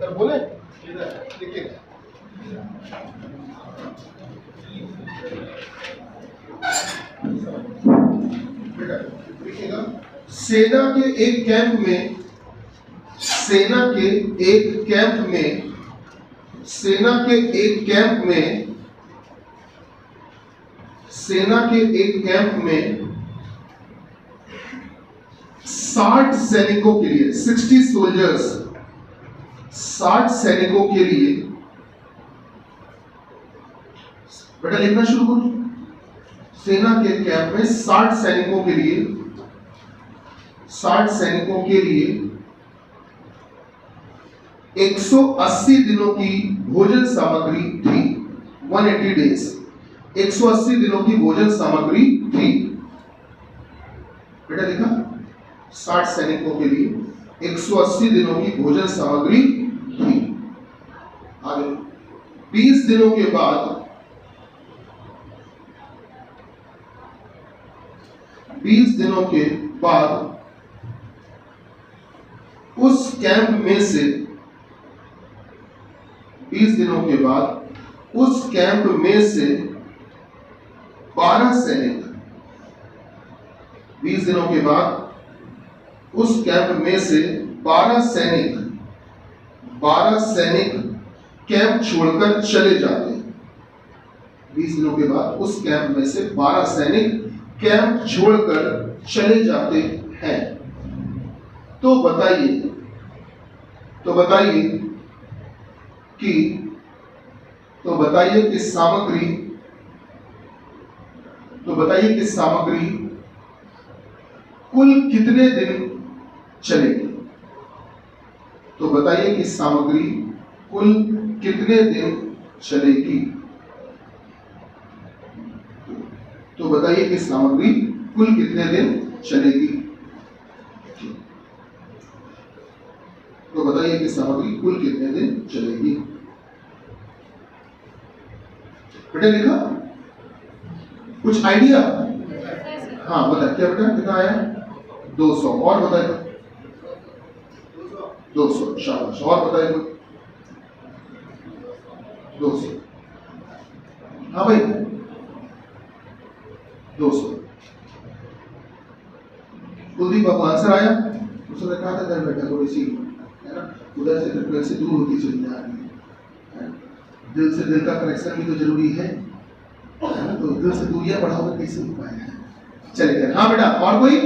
Sir बोले देखिए, देखिएगा, सेना के एक कैंप में सेना के एक कैंप में 60 सैनिकों के लिए 60 सोल्जर्स 60 सैनिकों के लिए, बेटा लिखना शुरू करो। सेना के कैंप में 60 सैनिकों के लिए 180 दिनों की भोजन सामग्री थी। 180 डेज, 180 दिनों की भोजन सामग्री थी। बेटा लिखा, 60 सैनिकों के लिए 180 दिनों की भोजन सामग्री थी। आगे 20 दिनों के बाद 20 दिनों के बाद उस कैंप में से 20 दिनों के बाद उस कैंप में से 12 सैनिक 20 दिनों के बाद उस कैंप में से 12 सैनिक कैंप छोड़कर चले जाते। 20 दिनों के बाद उस कैंप में से 12 सैनिक कैंप छोड़कर चले जाते हैं। तो बताइए कि सामग्री कुल कितने दिन चलेगी। तो बताइए कि सामग्री कुल कितने दिन चलेगी। तो बताइए कि सामग्री कुल कितने दिन चलेगी। तो बताइए कि सामग्री कुल कितने दिन चलेगी। बेटा लिखा, कुछ आइडिया? हाँ बता, क्या बेटा कितना आया? 200। और बताइए 200, शाबाश। और बताइए 200। हाँ भाई 200। कुलदीप आपको आंसर आया? उसने कहा था घर बैठा थोड़ी सी है ना, उधर से फ्रिक्वेंसी दूर होती चली जा रही है। दिल से दिल का कनेक्शन भी तो जरूरी है ना, तो दिल से दूरियां बढ़ाओगे कैसे हो पाएगा। चलिए हाँ बेटा, और कोई?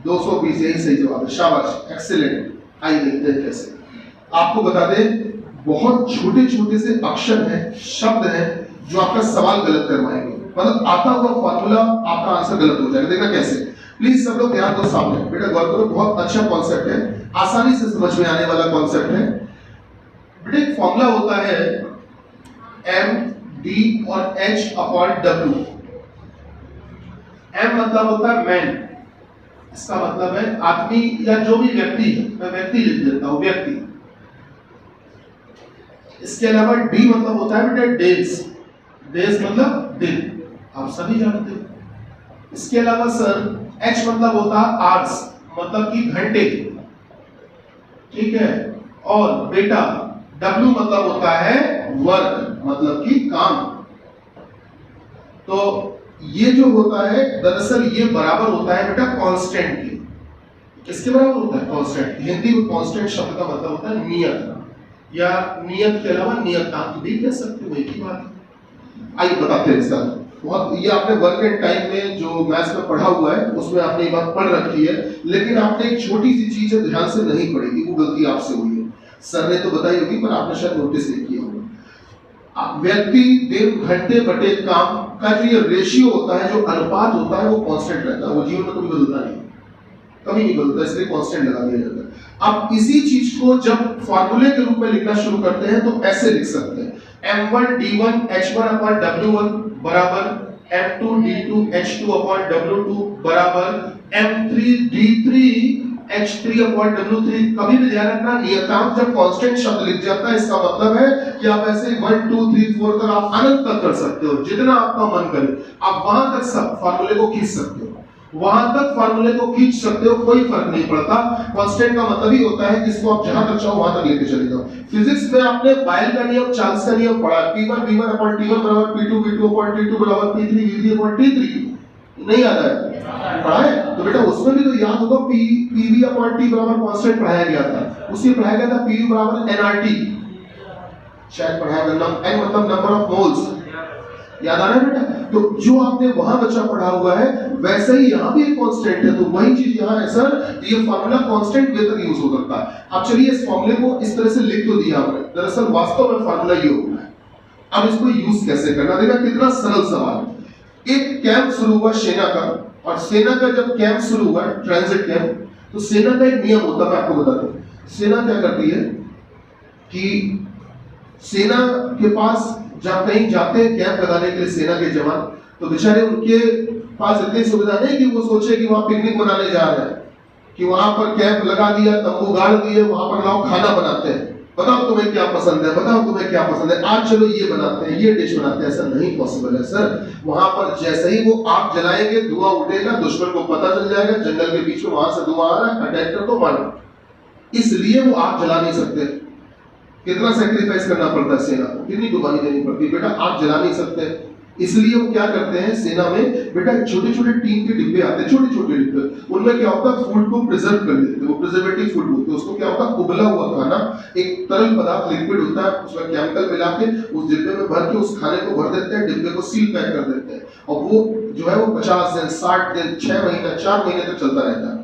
220, यही सही जवाब है, शाबाश, एक्सीलेंट। आइए देखते हैं कैसे। आपको बता दें, बहुत छोटे छोटे से अक्षर हैं, शब्द हैं जो आपका सवाल गलत करवाएंगे। मतलब आता हुआ फॉर्मूला आपका आंसर गलत हो जाएगा। देखना कैसे, प्लीज सब लोग ध्यान दो सामने। बेटा गौर करो, बहुत अच्छा कॉन्सेप्ट है, आसानी से समझ में आने वाला कॉन्सेप्ट है। बेटा एक फॉर्मूला होता है M D और H अपॉन W। M मतलब होता है मैन, इसका मतलब है आदमी या जो भी व्यक्ति है, मैं व्यक्ति लिख देता हूं, व्यक्ति। इसके अलावा D मतलब होता है बेटा डेज, डेज मतलब दिन, आप सभी जानते हो। इसके अलावा सर H मतलब होता है आवर्स, मतलब कि घंटे, ठीक है। और बेटा W मतलब होता है वर्क, मतलब कि काम। तो ये जो होता है दरअसल ये बराबर होता है बेटा कांस्टेंट के। किसके बराबर होता है? कांस्टेंट। हिंदी में कांस्टेंट शब्द का मतलब होता है नियत, या नियत के अलावा नियतांक भी कह सकते हो, एक ही बात है। आइए बताते हैं इसका बहुत, ये आपने वर्क एंड टाइम में जो मैथ्स में पढ़ा हुआ है उसमें आपने ये बात पढ़ रखी है, लेकिन आपने एक छोटी सी चीज है ध्यान से नहीं पढ़ी, वो गलती आपसे हुई है। सर ने तो बताई होगी पर आपने शायद नोटिस नहीं किया होगा। व्यक्ति, दिन, घंटे बटे काम का जो ये रेशियो होता है, जो अनुपात होता है, वो कांस्टेंट रहता है, वो जीवन में कभी बदलता नहीं, कभी नहीं बदलता, इसलिए कांस्टेंट लगा दिया जाता है। अब इसी चीज को जब फॉर्मूले के रूप में लिखना शुरू करते हैं तो ऐसे लिख सकते हैं, M1 D1 H1 upon W1 बराबर M2 D2 H2 upon W2 बराबर M3 D3 H3 upon W3। कभी भी ध्यान रखना, नियतांक जब कांस्टेंट शब्द लिख जाता है इसका मतलब है कि आप ऐसे 1 2 3 4 तक आप अनंत तक कर सकते हो, जितना आपका मन करे आप वहां तक सब फार्मूले को खींच सकते हो। वहां तक फार्मूले को खींच सकते हो, कोई फर्क नहीं पड़ता। कांस्टेंट का मतलब ही होता है जिसको आप जहां तक चाहो वहां तक लेके चले जाओ। फिजिक्स में आपने बायल का नियम, चार्ल्स का नियम पढ़ा, P1 V1 अपॉन T1 बराबर P2 V2 अपॉन T2 बराबर P3 V3 अपॉन T3, नहीं आता है? पढ़ा है? तो बेटा उसमें भी तो याद होगा PV अपॉन T बराबर कांस्टेंट पढ़ाया गया था, उसी पढ़ाया गया था PV बराबर nRT, शायद पढ़ाया गया, n मतलब नंबर ऑफ मोल्स, याद आ रहा है बेटा? तो जो आपने वहां बच्चा पढ़ा हुआ है वैसे ही यहाँ भी एक कांस्टेंट है, तो वही चीज यहाँ है सर, ये फार्मूला कांस्टेंट वे तक यूज हो सकता है। अब चलिए इस फार्मूले को इस तरह से लिख तो दिया हमने, दरअसल वास्तव में फार्मूला ये होता है। अब इसको यूज कैसे करना, देखा कितना सरल सवाल। एक कैंप शुरू हुआ सेना का, और सेना का जब कैंप शुरू हुआ ट्रांजिट कैंप, तो सेना का एक नियम होता है, मैं आपको बताता हूँ। सेना क्या करती है कि सेना के पास जब कहीं जाते हैं कैंप लगाने के लिए सेना के जवान, तो बेचारे उनके पास इतनी सुविधा नहीं कि वो सोचे कि वहां पिकनिक मनाने जा रहे हैं, कि वहां पर कैंप लगा दिया, तंबू गाड़ दिए, वहां पर लोग खाना बनाते हैं, बताओ तुम्हें क्या पसंद है, बताओ तुम्हें क्या पसंद है, आज चलो ये बनाते हैं, ये डिश बनाते हैं। ऐसा नहीं पॉसिबल है सर। वहां पर जैसे ही वो आग जलाएंगे, धुआं उठेगा, दुश्मन को पता चल जाएगा, जंगल के बीच में वहां से धुआं आ रहा है, अटैक कर दो, मारो। इसलिए वो आग जला नहीं सकते। कितना सैक्रिफाइस करना पड़ता है सेना को, कितनी कुर्बानी देनी पड़ती है, बेटा आग जला नहीं सकते। इसलिए वो क्या करते हैं सेना में, बेटा छोटे छोटे टीन के डिब्बे आते हैं, छोटे छोटे डिब्बे, उनमें क्या होता है फूड को प्रिजर्व कर देते हैं, वो प्रिजर्वेटिव फूड बोलते हैं उसको। क्या होता है उबला हुआ खाना, एक तरल पदार्थ लिक्विड होता है, उसमें केमिकल मिला के उस डिब्बे में भर के उस खाने को भर देते हैं, डिब्बे को सील पैक कर देते हैं, और वो जो है वो 50 दिन 60 दिन 6 महीने 4 महीने तक चलता रहता है।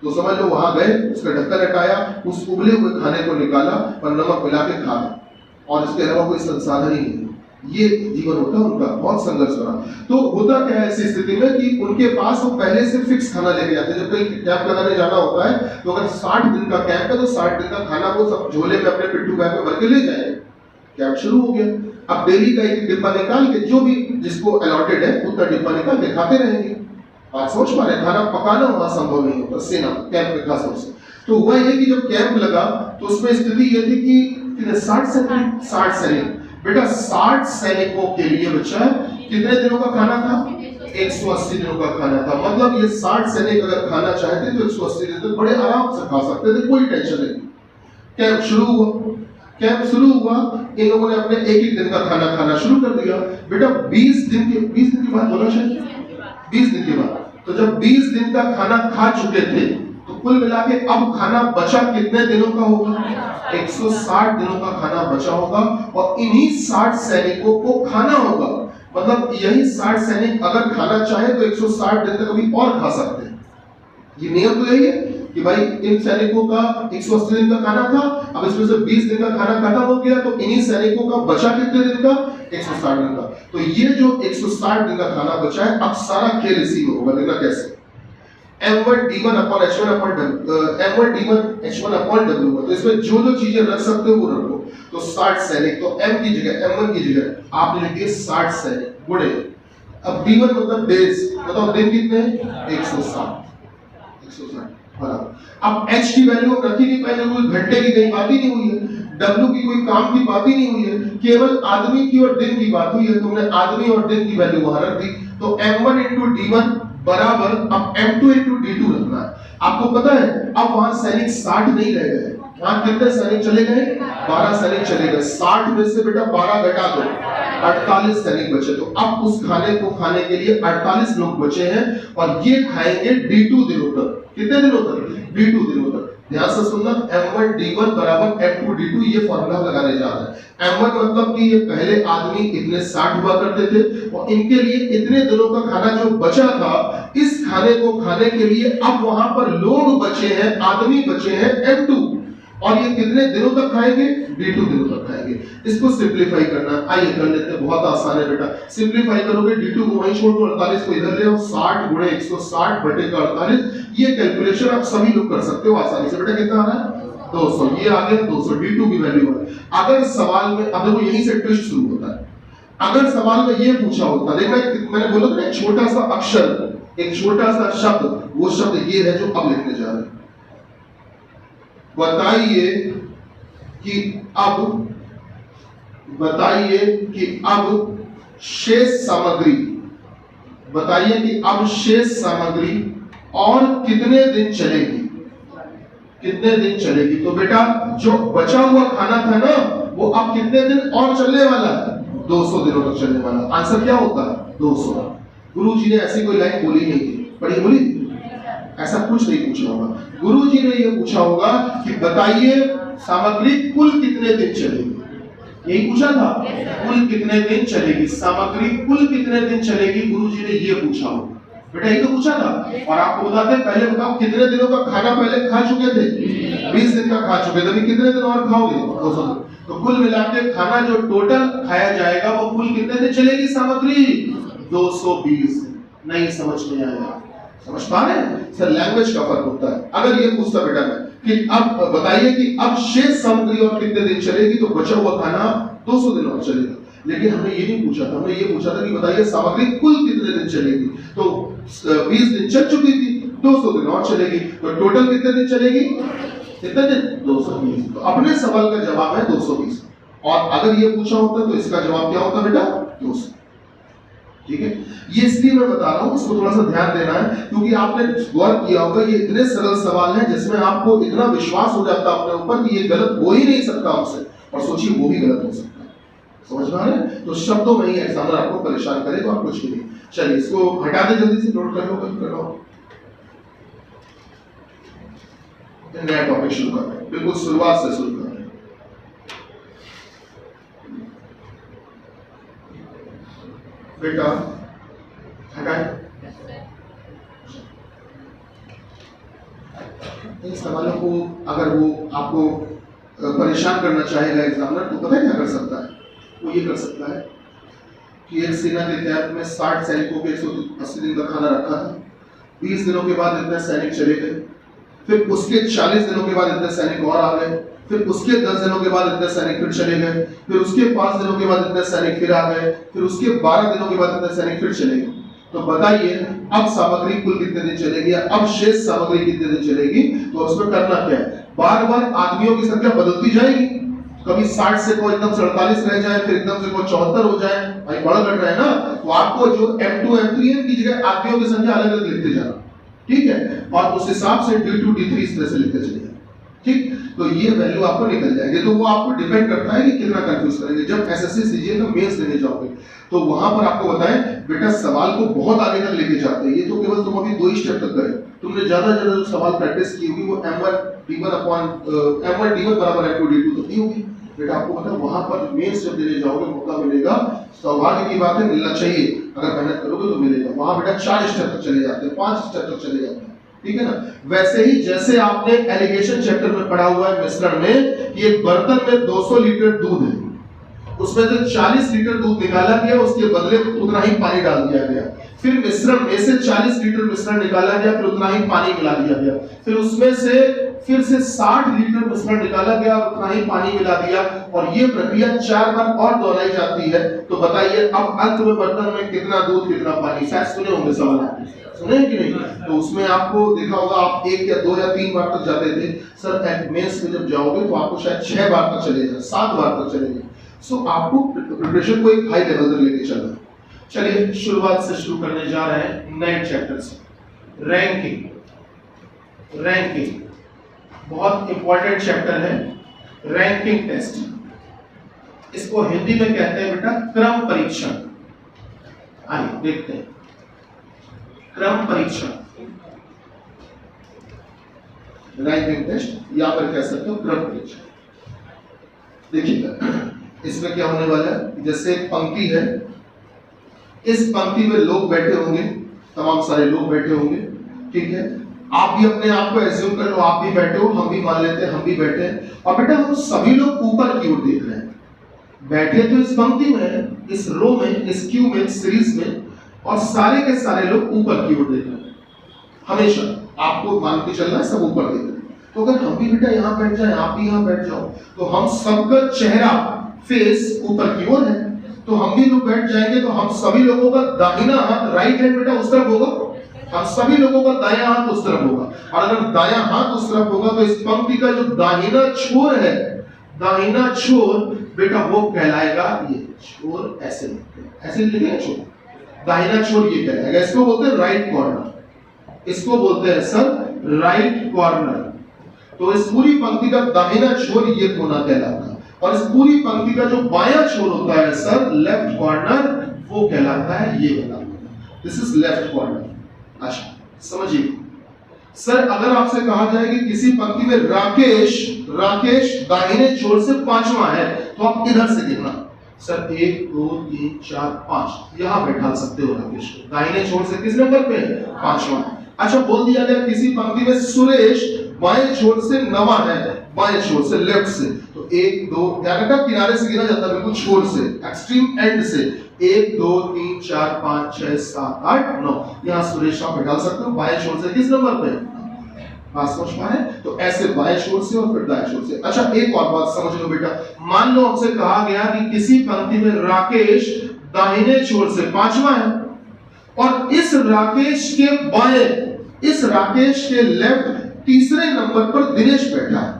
तो समझ लो वहां गए, उसका ढक्कन हटाया, उस उबले हुए खाने को निकाला और नमक मिला के खा, और इसके अलावा कोई संसाधन ही नहीं। ये जीवन होता है उनका, बहुत संघर्ष हो रहा। तो होता क्या है ऐसी स्थिति में कि उनके पास वो पहले से फिक्स खाना लेके जाते हैं। जब कहीं कैंप लगाने जाना होता है तो अगर 60 दिन का कैंप है तो 60 दिन का खाना वो सब झोले में अपने पिट्ठू बैग में भर के ले जाएंगे। कैंप शुरू हो गया, अब डेली का एक डिब्बा निकाल के जो भी जिसको अलॉटेड है उतना डिब्बा निकाल के खाते रहेंगे। आप सोच पा रहे, खाना पकाना वहां संभव नहीं होता सेना कैंप में खास तौर से। तो हुआ ये कि जब कैंप लगा तो उसमें स्थिति ये थी कि 60 सैनिक, बेटा 60 सैनिकों के लिए बच्चा कितने दिनों का खाना था? 180 दिनों का खाना था। मतलब ये 60 सैनिक अगर खाना चाहते तो 180 दिन तक बड़े आराम से खा सकते थे, कोई टेंशन नहीं। कैंप शुरू हुआ, इन लोगों ने अपने एक दिन का खाना खाना शुरू कर दिया। बेटा 20 दिन के बाद बोला शायद 20 दिन के बाद, तो जब 20 दिन का खाना खा चुके थे तो कुल मिला के अब खाना बचा कितने दिनों का होगा? 160 दिनों का खाना बचा होगा, और इन्हीं 60 सैनिकों को खाना होगा। मतलब यही 60 सैनिक अगर खाना चाहे तो 160 दिन तक अभी और खा सकते हैं। ये नियम तो यही है कि भाई इन सैनिकों का 180 दिन का खाना था, अब इसमें से 20 दिन का खाना खत्म हो गया, तो इन्हीं सैनिकों का बचा कितने दिन का? 160 दिन का। तो ये जो 160 दिन का खाना बचा है, अब सारा खेल इसी में होगा। देखना कैसे, m1 d1 upon h1 upon m1 d1 h1 upon w। तो इसमें जो जो चीजें रख सकते हो वो रखो। तो 60 सैनिक, तो m की जगह m1 की जगह आपने लिख दिए 60 सैनिक गुणे, अब d1 मतलब डेज, बताओ दिन कितने? 160 बराबर। अब h की वैल्यू रखी नहीं, पहले कोई घंटे की कहीं बात ही नहीं हुई है, w की कोई काम की बात ही नहीं हुई है, केवल आदमी की और दिन की बात हुई है। तुमने आदमी और दिन की वैल्यू वहां रख दी, तो m1 into d1 बराबर अब m2 into d2 रखना है। आपको पता है अब वहां सैनिक 60 नहीं रह गए, वहां कितने सैनिक चले गए? 12 सैनिक चले गए। 60 में से बेटा 12 घटा दो, 48 सैनिक बचे। तो अब उस खाने को खाने के लिए 48 लोग बचे हैं, और ये खाएंगे d2 दिनों तक। कितने दिनों तक? d2 दिनों तक। ध्यान से सुनना, m1 d1 बराबर m2 d2, ये फॉर्मूला लगाने जा रहा है। m1 मतलब कि ये पहले आदमी इतने 60 हुआ करते थे, और इनके लिए इतने दिनों का खाना जो बचा था, इस खाने को खाने के लिए अब वहां पर लोग बचे हैं, आदमी बचे हैं m2, और ये कितने दिनों तक खाएंगे? d2 दिनों तक खाएंगे। इसको सिंपलीफाई करना, आइए कर लेते हैं, बहुत आसान है बेटा। सिंपलीफाई करोगे, d2 को वहीं छोड़ दो, 48 को इधर ले आओ, 60 गुणे 160 बटे 48। ये कैलकुलेशन आप सभी लोग कर सकते हो आसानी से। बेटा कितना आ रहा है? 200। ये आ गया 200, d2 की वैल्यू है। अगर सवाल में, अब देखो यहीं से ट्विस्ट शुरू होता है। अगर सवाल में ये पूछा होता, देखना मैंने बोला था ना, एक छोटा सा अक्षर, एक छोटा सा शब्द, वो शब्द ये है जो अब लिखने जा रहे हैं। बताइए कि अब शेष सामग्री बताइए कि अब शेष सामग्री और कितने दिन चलेगी, कितने दिन चलेगी। तो बेटा जो बचा हुआ खाना था ना वो अब कितने दिन और चलने वाला है, 200 दिनों तक चलने वाला। आंसर क्या होता है, 200। गुरुजी ने ऐसी कोई लाइन बोली नहीं थी, पढ़ी बोली, ऐसा कुछ नहीं पूछा होगा। गुरुजी ने ये पूछा होगा कि बताइए सामग्री कुल कितने दिन चलेगी, यही पूछा था, कुल कितने दिन चलेगी, सामग्री कुल कितने दिन चलेगी, गुरुजी ने ये पूछा होगा। बेटा ये तो पूछा था। और आपको बताते हैं, पहले बताओ कितने दिनों का खाना पहले खा चुके थे, 20 दिन का खा चुके थे, अभी कितने दिन और खाओगे, 200। तो कुल मिला के खाना जो टोटल खाया जाएगा वो कुल कितने दिन चलेगी सामग्री, 220। नहीं समझ में आया, समझ पा रहे हैं सर, लैंग्वेज का फर्क होता है। अगर ये पूछता बेटा मैं कि अब बताइए कि अब शेष सामग्री और कितने दिन चलेगी, तो बचा हुआ खाना 200 दिन और चलेगा। लेकिन हमने ये नहीं पूछा था, हमने ये पूछा था कि बताइए सामग्री कुल कितने दिन चलेगी। तो 20 दिन चल चुकी थी, 200 दिन और चलेगी, तो टोटल कितने दिन चलेगी, कितने दिन, 220। तो अपने सवाल का जवाब है 220। और अगर ये पूछा होता तो इसका जवाब क्या होता बेटा, 200। ठीक है, ये इसलिए मैं बता रहा हूं, इसको थोड़ा सा ध्यान देना है, क्योंकि आपने गौर किया होगा ये इतने सरल सवाल हैं जिसमें आपको इतना विश्वास हो जाता है अपने ऊपर कि ये गलत हो ही नहीं सकता आपसे, और सोचिए वो भी गलत हो सकता है। समझ में आ रहा है। तो शब्दों में ही एग्जामिनर आपको परेशान करेगा और कुछ भी नहीं। चलिए इसको हटा दे, जल्दी से नोट कर लो, कर लो। नया टॉपिक शुरू कर रहे हैं, बिल्कुल शुरुआत से शुरू कर रहे हैं। बेटा हटाए इन सवालों को, अगर वो आपको परेशान करना चाहेगा एग्जामिनर, तो पता है क्या कर सकता है, वो ये कर सकता है कि एक सेना के कैंप में 60 सैनिकों के 180 दिन का खाना रखा था, 20 दिनों के बाद इतने सैनिक चले गए, फिर उसके 40 दिनों के बाद इतने सैनिक और आ गए, फिर उसके 10 दिनों के बाद इतने सैनिक फिर चले गए, फिर उसके 5 दिनों के बाद इतने सैनिक फिर आ गए, फिर उसके 12 दिनों के बाद इतने सैनिक फिर चले गए। तो बताइए अब सामग्री कुल कितने दिन चलेगी, अब शेष सामग्री कितने दिन चलेगी। तो उसमें करना क्या है, बार बार आदमियों की संख्या बदलती जाएगी, कभी 60 से कोई एकदम 48 रह जाए, फिर एकदम से कोई 74 हो जाए, भाई बड़ा घट रहा है ना। तो आपको जो M2 M3 की जगह आदमियों की संख्या अलग अलग लिखते जाना, ठीक है, और उस हिसाब से D2 D3 इस तरह से लिखते चलिए, ठीक। तो ये वैल्यू आपको निकल जाएगी। तो वो आपको डिपेंड करता है कि कितना कंफ्यूज करेंगे। जब एसएससी सीजीएल का मेंस देने जाओगे तो वहां पर आपको बताएं बेटा सवाल को बहुत आगे तक लेके जाते हैं। ये तो केवल तुम अभी 2 ही स्टेप तक गए, तुमने ज्यादा ज्यादा जो सवाल प्रैक्टिस की होगी वो M1 D1 बराबर M2 D2 तो नहीं होगी बेटा। आपको पता है वहां पर मेंस जब देने जाओगे मौका मिलेगा, सौभाग्य की बात है, मिलना चाहिए, अगर मेहनत करोगे तो मिलेगा। वहां बेटा 4 स्टेप तक चले जाते हैं, 5 स्टेप तक चले जाते हैं, ठीक है ना। वैसे ही जैसे आपने एलिगेशन चैप्टर में पढ़ा हुआ है मिश्रण में कि एक बर्तन में 200 लीटर दूध है, उसमें से 40 लीटर दूध निकाला गया, उसके बदले में उतना ही पानी डाल दिया गया। फिर मिश्रण में से 40 लीटर मिश्रण निकाला गया, फिर उतना ही पानी मिला दिया गया। फिर उसमें से फिर से 60 लीटर मिश्रण निकाला गया, उतना ही पानी मिला दिया, और ये प्रक्रिया 4 बार और दोहराई जाती है। तो बताइए अब अंत में बर्तन में कितना दूध कितना पानी, शायद सुने होंगे सवाल, सुने कि नहीं। तो उसमें आपको देखा होगा आप 1 या 2 या 3 बार तक जाते थे सर, मेंस में जब जाओगे तो आपको शायद 6 बार तक चले जाए, 7 बार तक चले जाए। सो आपको प्रिपरेशन को एक हाई लेवल तक लेके चलना। चलिए शुरुआत से शुरू करने जा रहे हैं नए चैप्टर से, रैंकिंग। रैंकिंग बहुत इंपॉर्टेंट चैप्टर है, रैंकिंग टेस्ट। इसको हिंदी में कहते हैं बेटा क्रम परीक्षण। आइए देखते हैं क्रम परीक्षण, रैंकिंग टेस्ट या फिर कह सकते हो क्रम परीक्षण। देखिएगा इसमें क्या होने वाला है, जैसे एक पंक्ति है, इस पंक्ति में लोग बैठे होंगे, तमाम सारे लोग बैठे होंगे, ठीक है। आप भी अपने आप को एज्यूम कर लो, आप भी बैठे हो, हम भी मान लेते हैं हम भी बैठे हैं, और बेटा हम सभी लोग ऊपर की ओर देख रहे हैं। बैठे तो इस पंक्ति में, इस रो में, इस क्यू में, सीरीज में, और सारे के सारे लोग ऊपर की ओर देख रहे हैं। हमेशा आपको मान के चलना है सब ऊपर देख रहे हैं। तो अगर हम भी बेटा यहाँ बैठ जाए, आप भी यहाँ बैठ जाओ, तो हम सबका चेहरा फेस ऊपर की ओर है, तो हम भी लोग बैठ जाएंगे तो हम सभी लोगों का दाहिना हाथ, राइट हैंड बेटा उस तरफ होगा, हम सभी लोगों का दायां हाथ उस तरफ होगा। और अगर दायां हाथ उस तरफ होगा तो इस पंक्ति का जो दाहिना छोर है, दाहिना छोर बेटा वो कहलाएगा, ये छोर ऐसे लिखते हैं, ऐसे लिखेंगे छोर, दाहिना छोर ये कहलाएगा, इसको बोलते हैं राइट कॉर्नर, इसको बोलते हैं सर राइट कॉर्नर। तो इस पूरी पंक्ति का दाहिना छोर ये कोना कहलाता है, और इस पूरी पंक्ति का जो बायां छोर होता है सर लेफ्ट कॉर्नर, वो कहलाता है ये वाला। This is left corner. अच्छा समझिए सर, अगर आपसे कहा जाए कि किसी पंक्ति में राकेश दाहिने छोर से पांचवा है, तो आप इधर से देखना सर 1 2 3 4 5 यहां बैठा सकते हो राकेश को, दाहिने छोर से किस नंबर पे है? पांचवा। अच्छा बोल दिया गया किसी पंक्ति में सुरेश बाएं छोर से नवा है, बाएं छोर से लेफ्ट से, तो 1 2 ध्यान रखना किनारे से गिना जाता है, बिल्कुल छोर से एक्सट्रीम एंड से 1 2 3 4 5 6 7 8 9 यहां सुरेश आप बैठा सकते हो बाएं छोर से किस नंबर पे? पास समझ पाए? तो ऐसे बाएं छोर से और फिर दाएं छोर से। अच्छा एक और बात समझ लो बेटा, मान लो हमसे कहा गया कि किसी पंक्ति में राकेश दाहिने छोर से पांचवा है, और इस राकेश के बाएं, इस राकेश के लेफ्ट तीसरे नंबर पर दिनेश बैठा है,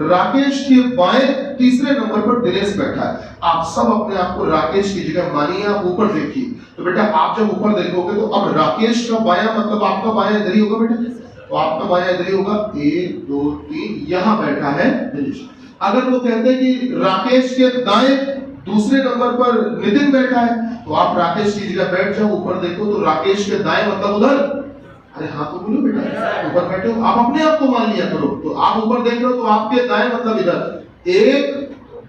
राकेश के बाएं तीसरे नंबर पर दिनेश बैठा है। आप सब अपने आप को राकेश की जगह मानिए, आप ऊपर देखिए, तो बेटा आप जब ऊपर देखोगे तो अब राकेश का बायां मतलब आपका बायां इधर ही होगा बेटा, तो आपका बायां इधर ही होगा, 1 2 3 यहां बैठा है दिनेश। अगर वो कहते हैं कि राकेश के दाएं दूसरे नंबर पर नितिन बैठा है, तो आप राकेश की जगह बैठ जाओ, ऊपर देखो तो राकेश के दाएं मतलब उधर, अरे हाँ तो बोलो बेटा, ऊपर बैठे हो, आप अपने आप को मान लिया करो, तो आप ऊपर देख रहे हो तो आपके दाएं मतलब इधर 1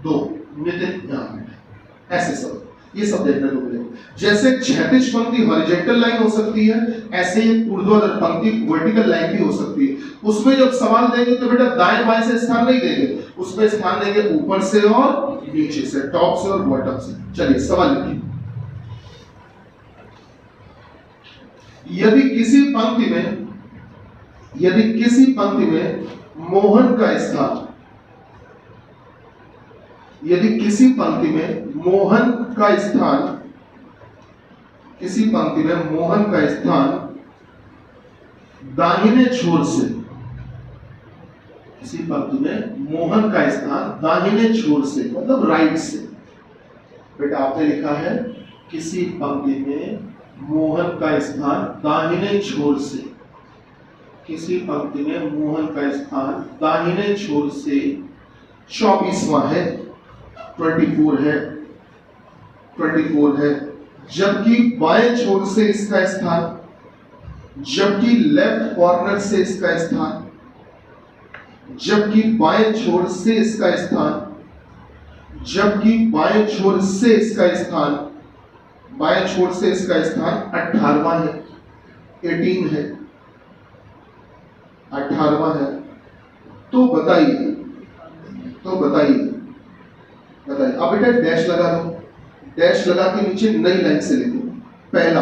2 नितिन यहां बैठा, ऐसे सब ये सब देखने को मिलेगा। जैसे क्षैतिज पंक्ति हॉरिजॉन्टल लाइन हो सकती है, ऐसे ही ऊर्ध्वाधर पंक्ति वर्टिकल लाइन भी हो सकती है। उसमें जब सवाल देंगे तो बेटा दाएं बाएं से स्थान नहीं देंगे, उसमें स्थान देंगे ऊपर से और नीचे से, टॉप से और बॉटम से। चलिए सवाल लिखिए, यदि किसी पंक्ति में मोहन का स्थान, यदि किसी पंक्ति में मोहन का स्थान, किसी पंक्ति में मोहन का स्थान दाहिने छोर से, किसी पंक्ति में मोहन का स्थान दाहिने छोर से मतलब राइट से, बेटा आपने लिखा है किसी पंक्ति में मोहन का स्थान दाहिने छोर से, किसी पंक्ति में मोहन का स्थान दाहिने छोर से 24वां है, 24 है, 24 है, जबकि बाएं छोर से इसका स्थान, जबकि लेफ्ट कॉर्नर से इसका स्थान, जबकि बाएं छोर से इसका स्थान, जबकि बाएं छोर से इसका स्थान, बाएं छोर से इसका स्थान 18वां है, 18 है, 18वां है। तो बताइए अब बेटा डैश लगा दो, डैश लगा के नीचे नई लाइन से लिखो, पहला,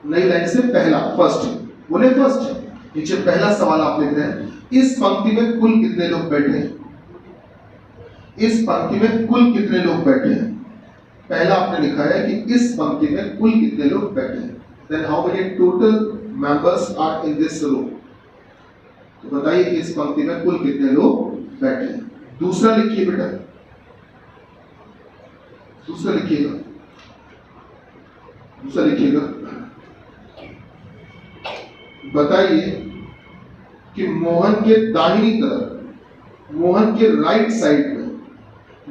नई लाइन से पहला, फर्स्ट बोले, फर्स्ट नीचे पहला सवाल आप लिख रहे हैं, इस पंक्ति में कुल कितने लोग बैठे हैं? इस पंक्ति में कुल कितने लोग बैठे हैं? पहला आपने लिखा है कि इस पंक्ति में कुल कितने लोग बैठे हैं, then how many total members are in this row. तो बताइए कि इस पंक्ति में कुल कितने लोग बैठे हैं। दूसरा लिखिए बेटा, दूसरा लिखिएगा, दूसरा लिखिएगा, बताइए कि मोहन के दाहिनी तरफ, मोहन के राइट साइड में,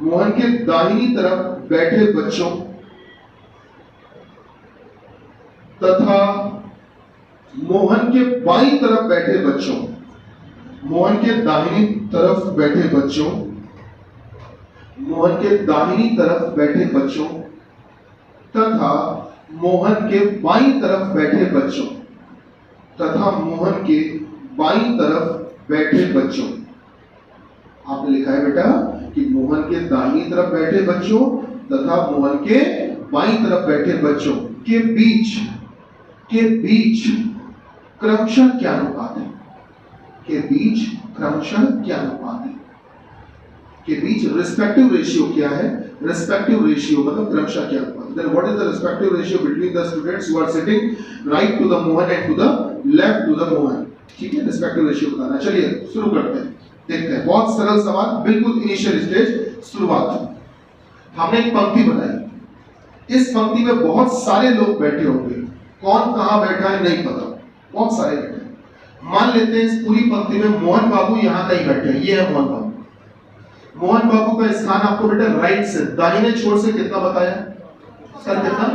मोहन के दाहिनी तरफ बैठे बच्चों तथा मोहन के बाईं तरफ बैठे बच्चों, मोहन के दाहिनी तरफ बैठे बच्चों, मोहन के दाहिनी तरफ बैठे बच्चों तथा मोहन के बाईं तरफ बैठे बच्चों, तथा मोहन के बाईं तरफ बैठे बच्चों। आपने लिखा है बेटा कि मोहन के दाहिनी तरफ बैठे बच्चों तथा मोहन के बाईं तरफ बैठे बच्चों के बीच क्रमशः क्या अनुपात है? के बीच क्रमशः क्या अनुपात है? के बीच रिस्पेक्टिव रेशियो क्या है? रिस्पेक्टिव रेशियो मतलब क्रमशः क्या अनुपात। Then what is the respective ratio between the students who are sitting right to the Mohan and to the left to the Mohan? ठीक है, रिस्पेक्टिव रेशियो बताना। चलिए शुरू करते हैं, देखते हैं। बहुत सरल सवाल, बिल्कुल इनिशियल स्टेज, शुरुआत। हमने एक पंक्ति बनाई, इस पंक्ति में बहुत सारे लोग बैठे होंगे, कौन कहां बैठा है नहीं पता, बहुत सारे बैठे हैं। मान लेते हैं इस पूरी पंक्ति में मोहन बाबू यहां कहीं बैठे हैं, ये है मोहन बाबू। मोहन बाबू का स्थान आपको बेटा राइट से दाहिने छोर से कितना बताया सर, कितना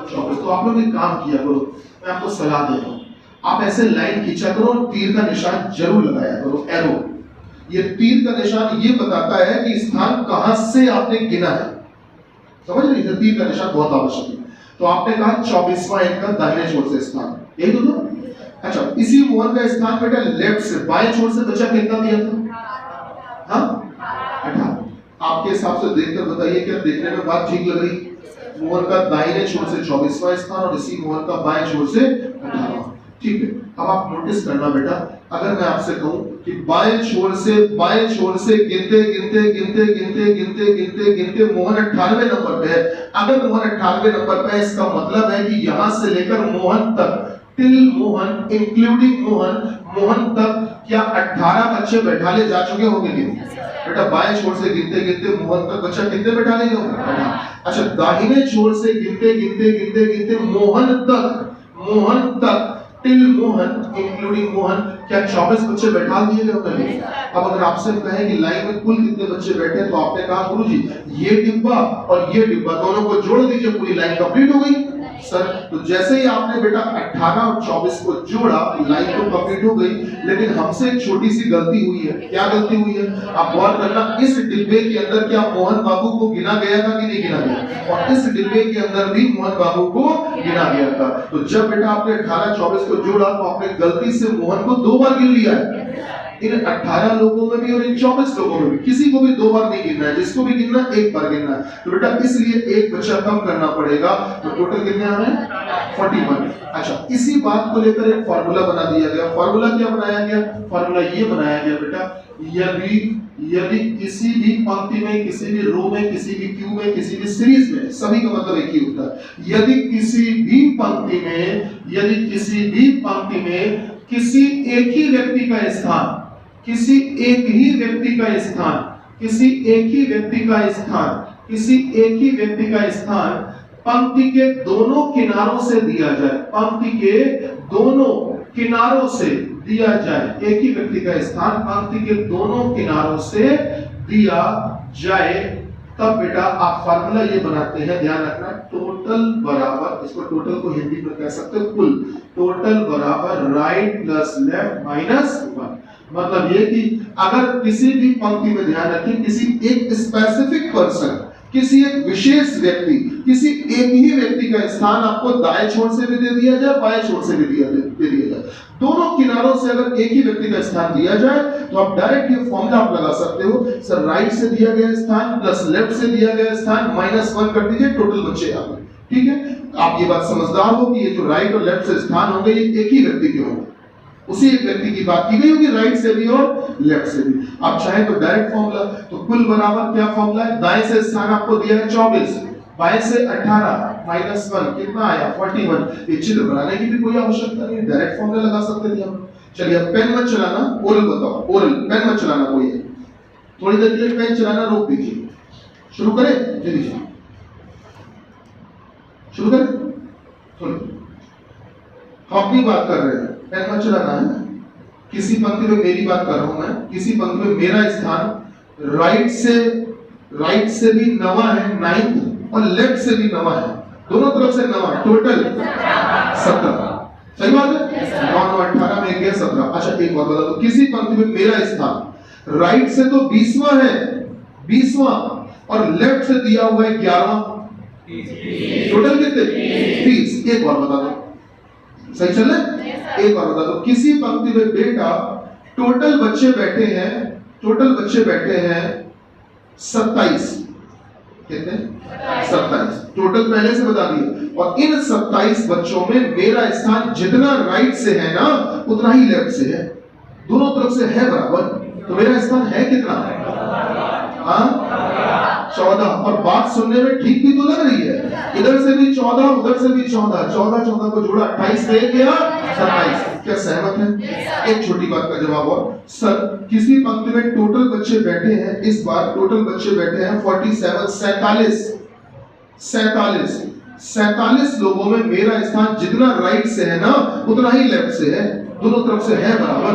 24। तो आप लोग एक काम किया करो, मैं आपको सलाह दे रहा हूं, आप ऐसे लाइन खींचा करो और तीर का निशान जरूर लगाया करो, एरो। ये तीर का निशान ये बताता है कि स्थान कहां से आपने गिना है, समझ रहे? तीर का निशान बहुत आवश्यक है। तो आपने कहा 24वां इनका दाहिने छोर से स्थान, यही तो दो। अच्छा, इसी मोहन का स्थान बेटा लेफ्ट से बाएं छोर से बचा कितना दिया था? हाँ 18। आपके हिसाब से देखकर बताइए क्या देखने में बात ठीक लग रही? मोहन का दाहिने छोर से 24वां स्थान और इसी मोहन का बाएं छोर से 18वां। ठीक है, अब आप नोटिस करना बेटा, अगर मैं आपसे कहूं कि बाएं छोर से गिनते गिनते गिनते गिनते गिनते गिनते गिनते मोहन 98 नंबर पे है, अगर मोहन 98 नंबर पे है, इसका मतलब है कि यहां से लेकर मोहन तक, टिल मोहन इंक्लूडिंग मोहन तक क्या 18 बच्चे बैठा ले जा चुके होंगे? बेटा बाएं छोर से गिनते गिनते मोहन तक बच्चा कितने बैठा ले होंगे? अच्छा, दाहिने छोर से गिनते गिनते गिनते गिनते मोहन तक टिल मोहन इंक्लूडिंग मोहन क्या 24 बच्चे बैठा दिए गए होंगे? अब अगर आपसे कहें कि लाइन में कुल कितने बच्चे बैठे हैं, तो आपने कहा गुरुजी ये डिब्बा और ये डिब्बा दोनों को जोड़ दीजिए, पूरी लाइन कंप्लीट हो गई। सर, तो जैसे ही आपने बेटा 18 और 24 को जोड़ा, लाइन तो कंप्लीट हो गई, लेकिन हमसे एक छोटी सी गलती हुई है। क्या गलती हुई है? आप गौर करना, इस डिब्बे के अंदर क्या मोहन बाबू को गिना गया था कि नहीं गिना गया? और इस डिब्बे के अंदर भी मोहन बाबू को गिना गया था। तो जब बेटा आपने 18-24 को जोड़ा, तो आपने गलती से मोहन को 2 बार गिन लिया है। इन 18 लोगों में भी और इन 24 लोगों में भी किसी को भी 2 बार नहीं गिनना है, जिसको भी गिनना 1 बार गिनना है। तो बेटा इसलिए एक बच्चा कम करना पड़ेगा, तो टोटल कितने आ रहे हैं? 41। अच्छा, इसी बात को लेकर एक फार्मूला बना दिया गया। फार्मूला क्या बनाया गया? फार्मूला ये बनाया गया बेटा, यदि किसी भी पंक्ति में, किसी भी रो में, किसी भी क्यू में, किसी भी सीरीज में, सभी का मतलब एक ही होता है, यदि किसी भी पंक्ति में किसी एक ही व्यक्ति का स्थान, किसी एक ही व्यक्ति का स्थान पंक्ति के दोनों किनारों से दिया जाए, एक ही व्यक्ति का स्थान पंक्ति के दोनों किनारों से दिया जाए, तब बेटा आप फार्मूला ये बनाते हैं, ध्यान रखना, टोटल बराबर, इसको टोटल को हिंदी में कह सकते हो कुल, टोटल बराबर राइट प्लस लेफ्ट माइनस 1। मतलब ये कि अगर किसी भी पंक्ति में, ध्यान रखिए, किसी एक स्पेसिफिक पर्सन, किसी एक विशेष व्यक्ति, किसी एक ही व्यक्ति का स्थान आपको दाएं छोर से भी दे दिया जाए, बाएं छोर से भी दे दिया जाए, दोनों किनारों से अगर एक ही व्यक्ति का स्थान दिया जाए, तो आप डायरेक्ट ये फॉर्मूला आप लगा सकते हो, सर राइट से दिया गया स्थान प्लस लेफ्ट से दिया गया स्थान -1 कर दीजिए, टोटल बच्चे आ गए। ठीक है, आप ये बात समझदार हो कि ये जो राइट और लेफ्ट से स्थान होंगे ये एक ही व्यक्ति के होंगे, उसी एक व्यक्ति की बात की गई होगी, राइट से भी और लेफ्ट से भी। आप चाहे तो डायरेक्ट फॉर्मूला, तो कुल बराबर क्या फॉर्मूला है? दाएं से स्थान आपको दिया है 24, बाएं से 18 -1 कितना आया? 41। ये चित्र बनाने की भी कोई आवश्यकता नहीं, डायरेक्ट फॉर्मूला लगा सकते थे हम। चलिए अब पेन मत चलाना, ओरल बताओ, ओरल पेन मत चलाना, कोई थोड़ी देर के लिए पेन चलाना रोक दीजिए। शुरू करें? जी दीजिए, शुरू करें। हम अपनी बात कर रहे हैं, पेन मत चलाना है। किसी पंक्ति में मेरी बात कर रहा हूं मैं, किसी पंक्ति में मेरा स्थान राइट से भी नवा है 9 और लेफ्ट से भी नवा है, दोनों तरफ से नवा, टोटल 17। सही बात है? 9 और 18 में गया 17। अच्छा एक बात बता दो, किसी पंक्ति में मेरा स्थान राइट से तो 20वां है, 20वां, और लेफ्ट से दिया हुआ है 11वां, टोटल कितने? 30। एक बार बता दो, सही चल रहा है? एक बार बता दो, किसी पंक्ति में बेटा टोटल बच्चे बैठे हैं 27। कितने? 27 टोटल पहले से बता दिए। और इन 27 बच्चों में मेरा स्थान जितना राइट से है ना, उतना ही लेफ्ट से है, दोनों तरफ से है बराबर। तो मेरा स्थान है कितना? 14। और बात सुनने में ठीक भी तो लग रही है, इधर से भी 14, उधर से भी 14, 14 को जोड़ा 28 से गया 27। क्या सहमत है? एक छोटी बात का जवाब और, सर किसी पंक्ति में टोटल बच्चे बैठे हैं, इस बार टोटल बच्चे बैठे हैं 47, 47 लोगों में मेरा स्थान जितना राइट से है ना उतना ही लेफ्ट से है, दोनों तरफ से है बराबर,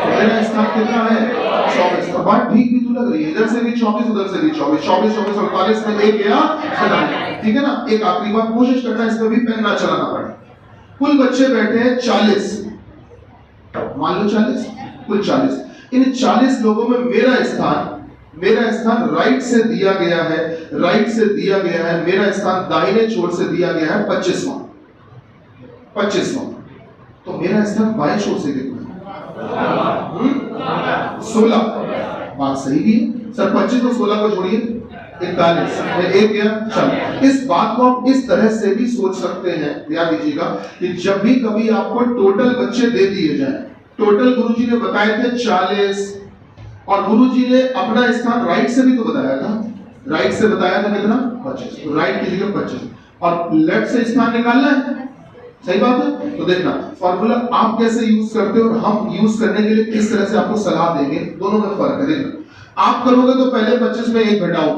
तो मेरा स्थान कितना है 24। तो बात ठीक भी तो लग रही है, इधर से भी 24 उधर से भी 24, 24 24 48 में एक गया चला, ठीक है ना। एक आखिरी बात कोशिश करना इसमें भी पेन ना चलाना पड़े। कुल बच्चे बैठे हैं 40, मान लो 40, कुल 40, इन 40 लोगों में मेरा स्थान राइट से दिया गया है, मेरा स्थान दाहिने छोर से दिया गया है 25वां, तो मेरा स्थान बाएं छोर से कितना है 16। बात सही भी है सर, 25 और 16 को छोड़िए 41 में एक गया चल। इस बात को आप इस तरह से भी सोच सकते हैं, ध्यान दीजिएगा कि जब भी कभी आपको टोटल बच्चे दे दिए जाए, टोटल गुरुजी ने बताए थे 40 और गुरुजी ने अपना स्थान राइट से भी तो बताया था, राइट से बताया था कितना 25, तो राइट की जगह 25 और लेफ्ट से स्थान निकालना है, सही बात है। तो देखना फॉर्मूला आप कैसे यूज करते हो और हम यूज करने के लिए किस तरह से आपको सलाह देंगे, दोनों में फर्क है। देखना आप करोगे तो पहले 25 में एक घटाओ,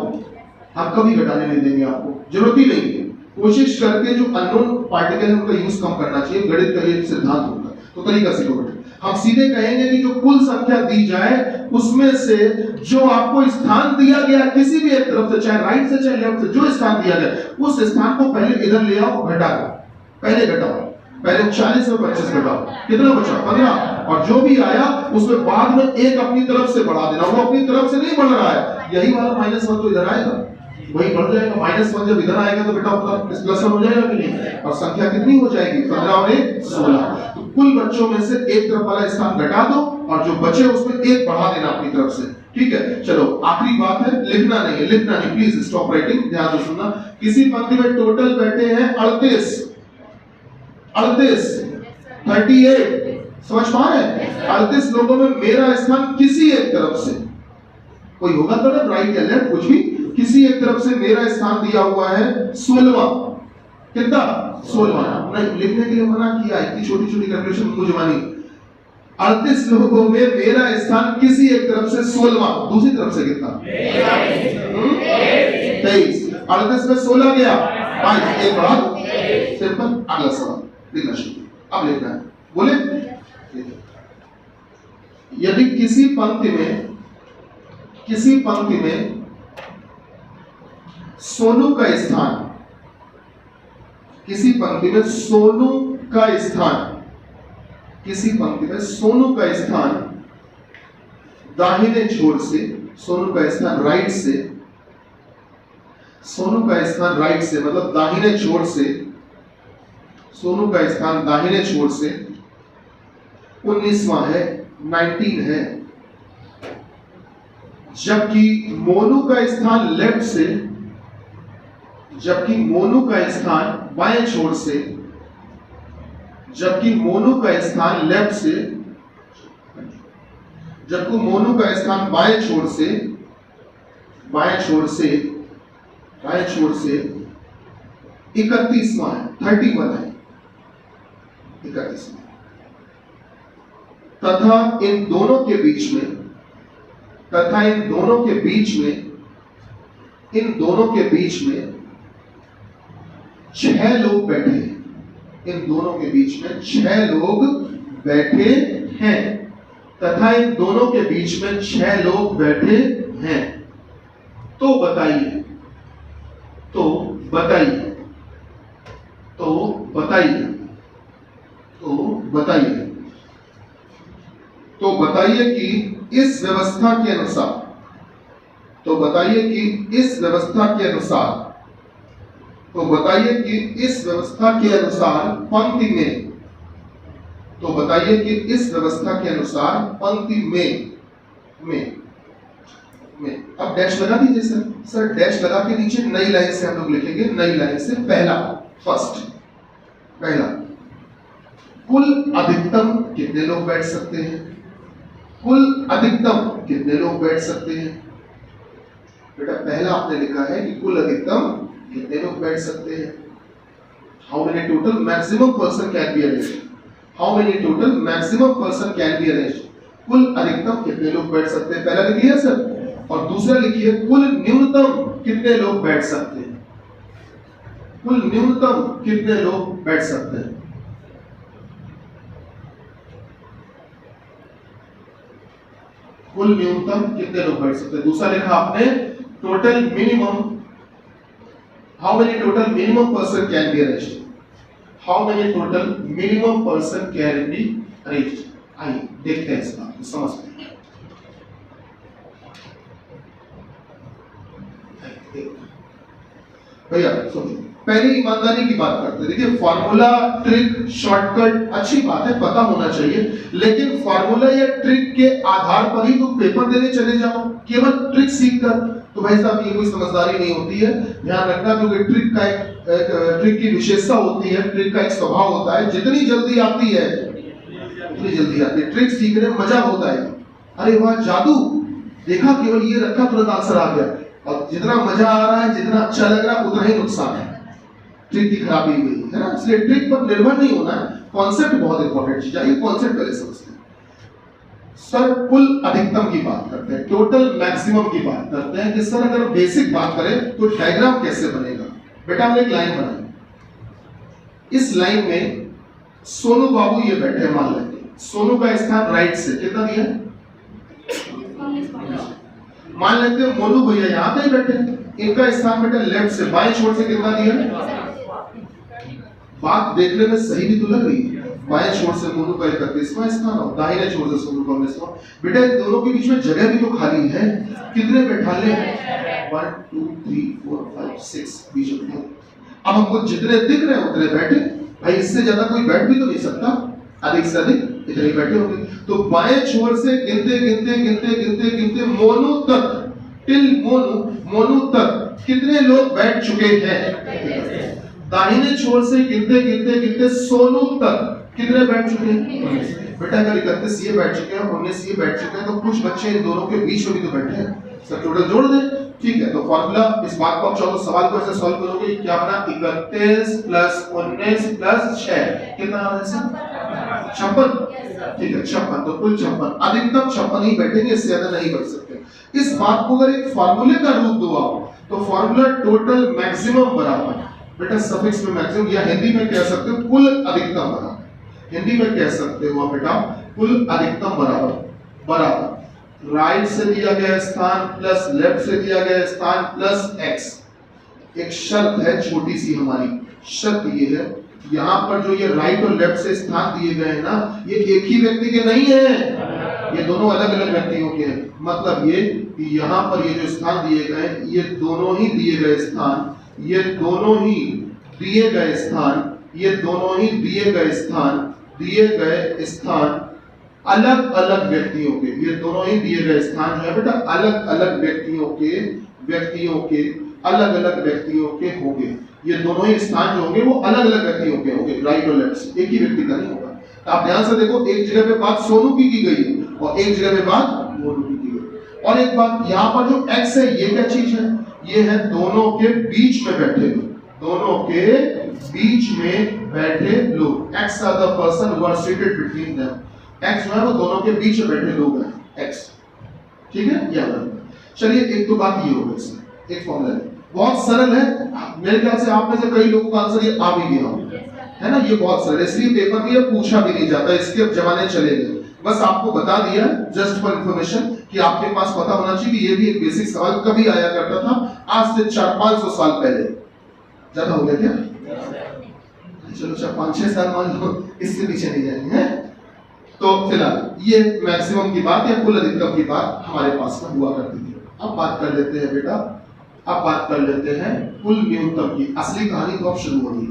हम कभी घटाने नहीं देंगे, आपको जरूरत ही नहीं है। कोशिश करके जो अननोन पार्टिकल है उनका यूज कम करना चाहिए, गणित का ये सिद्धांत होता है, तो तरीका सीखो बेटे। हम सीधे कहेंगे कि जो कुल संख्या दी जाए उसमें से जो आपको स्थान दिया गया किसी भी एक तरफ से, चाहे राइट से चाहे लेफ्ट से, जो स्थान दिया गया उस स्थान को पहले इधर ले आओ, घटा दो, पहले घटाओ, पहले 40 और 25 घटाओ, कितना बचा 15, और जो भी आया उसमें बाद में एक अपनी तरफ से बढ़ा देना। वो अपनी तरफ से नहीं बढ़ रहा है, यही वाला -1 तो इधर आएगा, वही बढ़ जाएगा। -1 जब इधर आएगा तो बेटा प्लस +1 हो जाएगा कि नहीं, और संख्या कितनी हो जाएगी 15 और 1 16। तो कुल बच्चों में से एक तरफ वाला स्थान घटा दो और जो बचे उसमें एक बढ़ा देना अपनी तरफ से, ठीक है। चलो आखिरी बात है, लिखना नहीं, प्लीज स्टॉप राइटिंग, ध्यान से सुनना। किसी पंक्ति में टोटल बैठे हैं 38, 38 समझ पा रहे हैं। 38 लोगों में मेरा स्थान किसी एक तरफ से, कोई होगा तो ना राइट या लेफ्ट कुछ भी, किसी एक तरफ से मेरा स्थान दिया हुआ है 16वां, कितना 16वां। नहीं लिखने के लिए मना किया, इतनी छोटी छोटी कैलकुलेशन मुझे मानी। 38 लोगों में मेरा स्थान किसी एक तरफ से 16वां, दूसरी तरफ से कितना 23। 38 में 16 गया 5, एक बढ़ा दो, सिंपल। अगला सवाल लिखना शुरू, अब लिखना है, बोले यदि किसी पंक्ति में सोनू का स्थान, किसी पंक्ति में सोनू का स्थान दाहिने छोर से, सोनू का स्थान राइट से, मतलब दाहिने छोर से, सोनू का स्थान दाहिने छोर से 19वां है, 19 है, जबकि मोनू का स्थान लेफ्ट से, जबकि मोनू का स्थान बाएं छोर से, जबकि मोनू का स्थान लेफ्ट से, जबकि मोनू का स्थान बाएं छोर से 31वां है, 31 है, 31। तथा इन दोनों के बीच में, इन दोनों के बीच में 6 लोग बैठे हैं, इन दोनों के बीच में 6 लोग बैठे हैं, तथा इन दोनों के बीच में 6 लोग बैठे हैं। तो बताइए कि इस व्यवस्था के अनुसार पंक्ति में अब डैश लगा दीजिए सर, डैश लगा के नीचे नई लाइन से हम लोग लिखेंगे, नई लाइन से पहला कुल अधिकतम कितने लोग बैठ सकते हैं, बेटा पहला आपने लिखा है कि कुल अधिकतम कितने लोग बैठ सकते हैं। How many total maximum person can be arranged, कुल अधिकतम कितने लोग बैठ सकते हैं, पहला लिखिए सर। और दूसरा लिखिए कुल न्यूनतम कितने लोग बैठ सकते हैं। कुल न्यूनतम कितने लोग बैठ सकते हैं? कुल न्यूनतम कितने लोग बैठ सकते हैं? दूसरा लिखा आपने total minimum, how many total minimum person can be arranged? How many total minimum person can be arranged? आइए देखते हैं इस बात को, समझते हैं। भैया सुनिए, पहली ईमानदारी की बात करते हैं। देखिए फॉर्मूला, ट्रिक, शॉर्टकट अच्छी बात है, पता होना चाहिए, लेकिन फॉर्मूला या ट्रिक के आधार पर ही तुम पेपर देने चले जाओ केवल ट्रिक सीखकर, तो भाई साहब ये कोई समझदारी नहीं होती है। ध्यान रखना, क्योंकि ट्रिक का ट्रिक की विशेषता होती है, ट्रिक का एक स्वभाव होता है, जितनी जल्दी आती है उतनी जल्दी आती है। ट्रिक सीखने में मजा होता है, अरे वाह जादू देखा, केवल ये रखा तुरंत आंसर आ गया, और जितना मजा आ रहा है, जितना अच्छा लग रहा है, उतना ही नुकसान है, ट्रिक की खराबी हुई है ना। इसलिए ट्रिक पर निर्भर नहीं होना है, कॉन्सेप्ट बहुत इंपॉर्टेंट चीज है, ये कॉन्सेप्ट पहले समझते हैं। सर कुल अधिकतम की बात करते हैं, टोटल मैक्सिमम की बात करते हैं कि सर अगर बेसिक बात करें तो डायग्राम कैसे बनेगा? बेटा हमने एक लाइन बनाई, इस लाइन में सोनू बाबू ये बैठे, मान लेते हैं सोनू का स्थान राइट से कितना दिया? मान लेते हैं मोनू भैया यहाँ पे बैठे, इनका स्थान बेटा लेफ्ट से, बाएं छोर से कितना दिया? बात देखने में सही भी तो लग रही है, बाएं छोर से मोनू का 31वां स्थान और दाहिने छोर से सोनू का 19वां। बेटा इन दोनों के बीच में जगह भी तो खाली है, कितने बैठा ले? 1 2 3 4 5 6 बीच में। अब हमको जितने दिख रहे हैं उतने बैठे, भाई इससे ज्यादा कोई बैठ भी तो नहीं सकता, अधिक से अधिक इतने बैठे होंगे। तो बाएं छोर से गिनते गिनते गिनते गिनते गिनते मोनू तक, टिल मोनू तक कितने लोग बैठ चुके हैं? दाहिने छोर से गिनते गिनते गिनते सोनू तक कितने बैठ चुके हैं? बेटा अगर 31 ये बैठ चुके हैं, 19 ये बैठ चुके हैं, तो कुछ बच्चे इन दोनों के बीच में भी तो बैठे हैं, सब टोटल जोड़ दें, ठीक है। तो फॉर्मूला, इस बात को आप चाहो तो सवाल को ऐसे सॉल्व करोगे, क्या बना? 31 प्लस 19 प्लस 6 कितना आ रहा है? 56, ठीक है 56, तो कुल 56, अधिकतम 56 ही बैठेंगे, इससे ज्यादा नहीं बैठ सकते। इस बात को अगर एक फॉर्मूले का रूप दो आप, तो फॉर्मूला टोटल मैक्सिमम बराबर, बेटा सफिक्स में मैक्सिमम, या हिंदी में कह सकते हो कुल अधिकतम बराबर, हिंदी में कह सकते हो बेटा कुल अधिकतम बराबर बराबर राइट से दिया गया स्थान प्लस लेफ्ट से दिया गया स्थान प्लस एक्स। एक शर्त है छोटी सी, हमारी शर्त ये है, यहाँ पर जो ये राइट और लेफ्ट से स्थान दिए गए हैं ना, ये एक ही व्यक्ति के नहीं है, ये दोनों अलग अलग व्यक्तियों के हैं। मतलब ये कि यहाँ पर ये जो स्थान दिए गए, ये दोनों ही दिए गए स्थान, ये दोनों ही दिए गए स्थान, ये दोनों ही दिए गए स्थान, दिए गए स्थान अलग अलग व्यक्तियों के, ये दोनों ही दिए गए स्थान जो है बेटा अलग अलग व्यक्तियों के अलग अलग व्यक्तियों के होंगे। ये दोनों ही स्थान जो होंगे वो अलग अलग व्यक्तियों के होंगे, राइट और लेफ्ट से, एक ही व्यक्ति का नहीं होगा। तो आप ध्यान से देखो, एक जगह पे बात सोनू की गई है और एक जगह पे बात मोनू की गई। और एक बात यहाँ पर जो एक्स है, ये क्या चीज है? ये है दोनों के बीच में बैठे लोग, दोनों के बीच में बैठे लोग। X are the person who are seated between them. X जो है वो दोनों के बीच में बैठे लोग हैं, एक्स, ठीक है। चलिए एक तो बात ये हो गई, इसमें एक फॉर्मूला है, बहुत सरल है, मेरे ख्याल से आप में से कई लोगों का आंसर ये आ भी गया है ना, ये बहुत सरल है, इसलिए पेपर में ये पूछा भी नहीं जाता, इसके अब जमाने चले गए। बस आपको बता दिया जस्ट फॉर इंफॉर्मेशन कि आपके पास पता होना चाहिए कि ये भी एक बेसिक सवाल कभी आया करता था, आज से 400-500 साल पहले। ज्यादा हो गया क्या? चलो 5-6 साल मान लो, इससे पीछे नहीं जाएंगे हैं। तो फिलहाल ये मैक्सिमम की बात या कुल अधिकतम की बात हमारे पास में हुआ करती थी। अब बात कर लेते हैं बेटा, अब बात कर लेते हैं कुल न्यूनतम की। असली कहानी तो अब शुरू होगी,